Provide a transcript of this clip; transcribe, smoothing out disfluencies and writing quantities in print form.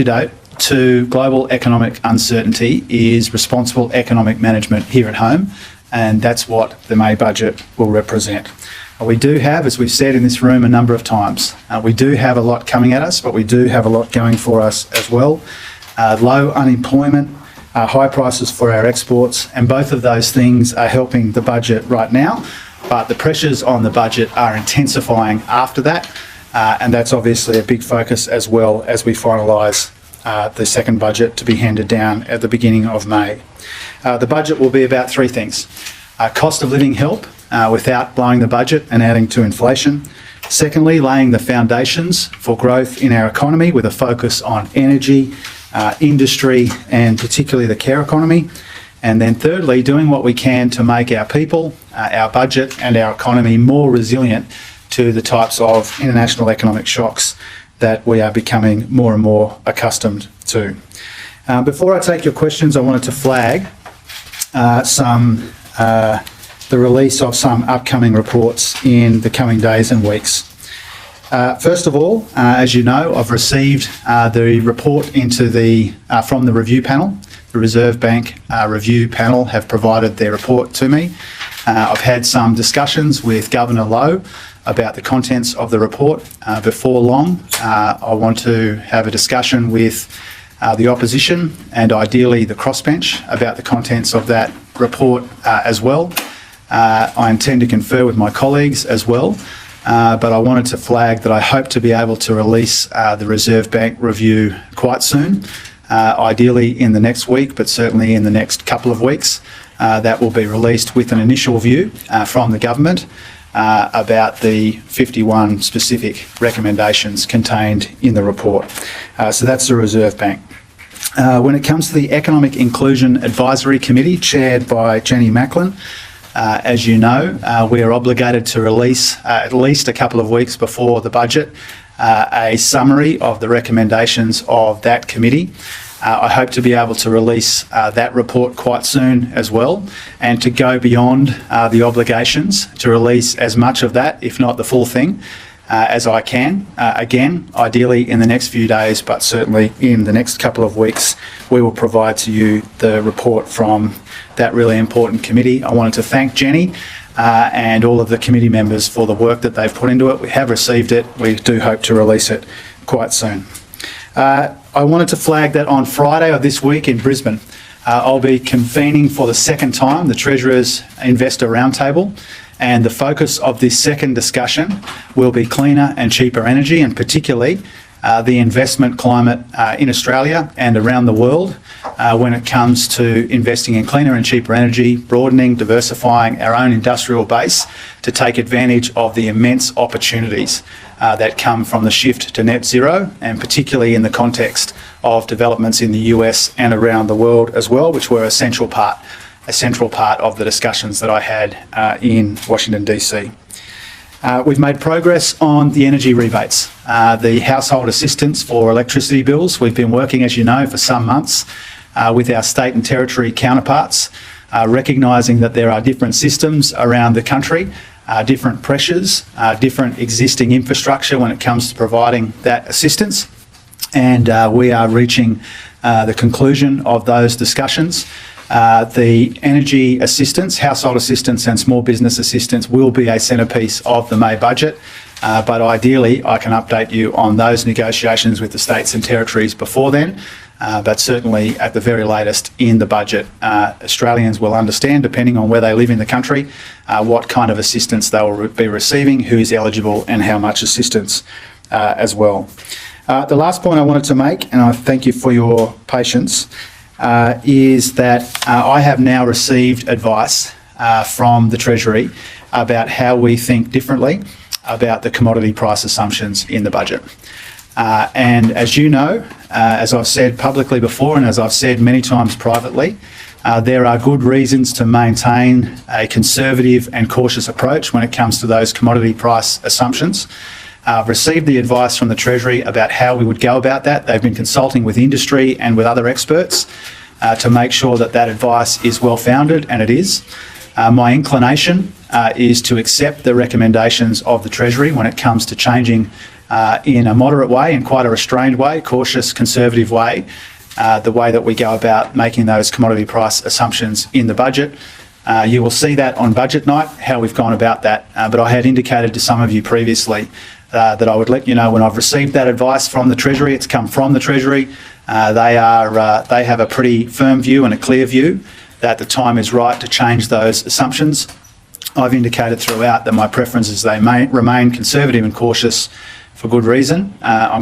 antidote to global economic uncertainty is responsible economic management here at home, and that's what the May budget will represent. We do have, as we've said in this room a number of times, we do have a lot coming at us, but we do have a lot going for us as well. Low unemployment, high prices for our exports, and both of those things are helping the budget right now, but the pressures on the budget are intensifying after that, and that's obviously a big focus as well as we finalise the second budget to be handed down at the beginning of May. The budget will be about three things. Cost of living help without blowing the budget and adding to inflation. Secondly, laying the foundations for growth in our economy with a focus on energy, industry, and particularly the care economy. And then thirdly, doing what we can to make our people, our budget and our economy more resilient to the types of international economic shocks that we are becoming more and more accustomed to. Before I take your questions, I wanted to flag the release of some upcoming reports in the coming days and weeks. First of all, as you know, I've received the report from the review panel. The Reserve Bank review panel have provided their report to me. I've had some discussions with Governor Lowe about the contents of the report. Before long, I want to have a discussion with the opposition and ideally the crossbench about the contents of that report as well. I intend to confer with my colleagues as well, but I wanted to flag that I hope to be able to release the Reserve Bank review quite soon, ideally in the next week, but certainly in the next couple of weeks. That will be released with an initial view from the government about the 51 specific recommendations contained in the report. So that's the Reserve Bank. When it comes to the Economic Inclusion Advisory Committee, chaired by Jenny Macklin, as you know, we are obligated to release at least a couple of weeks before the budget a summary of the recommendations of that committee. I hope to be able to release that report quite soon as well, and to go beyond the obligations to release as much of that, if not the full thing, as I can. Again, ideally in the next few days, but certainly in the next couple of weeks, we will provide to you the report from that really important committee. I wanted to thank Jenny and all of the committee members for the work that they've put into it. We have received it. We do hope to release it quite soon. I wanted to flag that on Friday of this week in Brisbane, I'll be convening for the second time the Treasurer's Investor Roundtable, and the focus of this second discussion will be cleaner and cheaper energy, and particularly the investment climate in Australia and around the world when it comes to investing in cleaner and cheaper energy, broadening, diversifying our own industrial base to take advantage of the immense opportunities that come from the shift to net zero, and particularly in the context of developments in the US and around the world as well, which were a central part of the discussions that I had in Washington DC. We've made progress on the energy rebates, the household assistance for electricity bills. We've been working, as you know, for some months with our state and territory counterparts, recognising that there are different systems around the country, different pressures, different existing infrastructure when it comes to providing that assistance. And we are reaching the conclusion of those discussions. The energy assistance, household assistance and small business assistance will be a centrepiece of the May budget, but ideally I can update you on those negotiations with the states and territories before then, but certainly at the very latest in the budget, Australians will understand, depending on where they live in the country, what kind of assistance they will be receiving, who is eligible and how much assistance as well. The last point I wanted to make, and I thank you for your patience, is that I have now received advice from the Treasury about how we think differently about the commodity price assumptions in the budget. And as you know, as I've said publicly before and as I've said many times privately, there are good reasons to maintain a conservative and cautious approach when it comes to those commodity price assumptions. I've received the advice from the Treasury about how we would go about that. They've been consulting with industry and with other experts to make sure that that advice is well-founded, and it is. My inclination is to accept the recommendations of the Treasury when it comes to changing in a moderate way, in quite a restrained way, cautious, conservative way, the way that we go about making those commodity price assumptions in the budget. You will see that on budget night, how we've gone about that. But I had indicated to some of you previously that I would let you know when I've received that advice from the Treasury. It's come from the Treasury. They have a pretty firm view and a clear view that the time is right to change those assumptions. I've indicated throughout that my preference is they may remain conservative and cautious for good reason. I'm